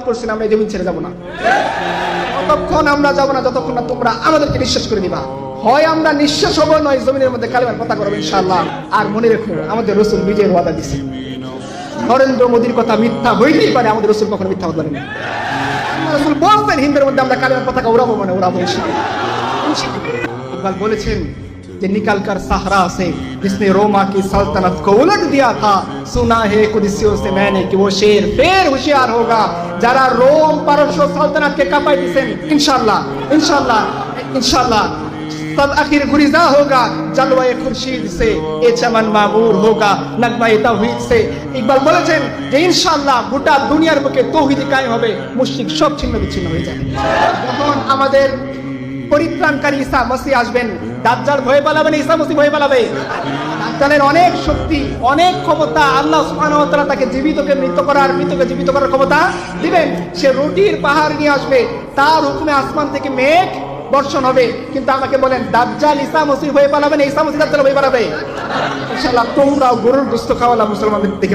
করছি না আমরা এই জমিন ছেড়ে যাবো না। ততক্ষণ আমরা যাবো না যতক্ষণ না তোমরা আমাদেরকে নিঃশ্বাস করে দিবা। হয় আমরা নিঃশ্বাস হবো, নয় জমিনের মধ্যে কালেমার কথা করবো ইনশাআল্লাহ। আর মনে রেখো, আমাদের রাসূল বিজয়ের ওয়াদা দিছে। নরেন্দ্র মোদীর কথা মিথ্যা হইতেই পারে, আমাদের রাসূল কখনো মিথ্যা বলেন না। রাসূল বলতেন হিন্দের মধ্যে আমরা কালেমার পতাকা উড়াবো, মানে উড়াবো ইনশাআল্লাহ। ইকবাল বলেছেন যে निकल कर सहरा से जिसने रोमा की सल्तनत को उलट दिया था, सुना है कुदिसियों से मैंने कि वो शेर फिर होशियार होगा। যারা রোম পারস্য সালতানাতকে কাঁপাই দিয়েছেন, ইনশাআল্লাহ ইনশাআল্লাহ ইনশাআল্লাহ सब आखिर गुरिजा होगा जलवाए खुर्शीद से, ये चमन मामूर होगा नगमाए तौहीद से। ইকবাল বলেছেন যে ইনশাআল্লাহ গোটা দুনিয়ার বুকে তৌহিদ কায়েম হবে, মুশরিক সব ছিন্ন বিচ্ছিন্ন হয়ে যাবে। যখন আমাদের পরিত্রাণকারী ঈসা মসিহ আসবেন, দাজ্জাল ভয় পালাবে না, ঈসা মসিহ ভয় পালাবে। দাজ্জালের অনেক শক্তি, অনেক ক্ষমতা, আল্লাহ সুবহানাহু ওয়া তাআলা তাকে জীবিতকে মৃত করার, মৃতকে জীবিত করার ক্ষমতা দিবেন। সে রুটির পাহাড় নিয়ে আসবে, তার হুকুমে আসমান থেকে মেঘ বর্ষণ হবে। কিন্তু আমাকে বলেন, দাজ্জাল ঈসা মসিহ ভয় পালাবে না, ঈসা মসিহ দাজ্জাল ভয় পালাবে? ইনশাআল্লাহ তোমরাও গরুর গোশত খাওয়ালা মুসলমানদের দিকে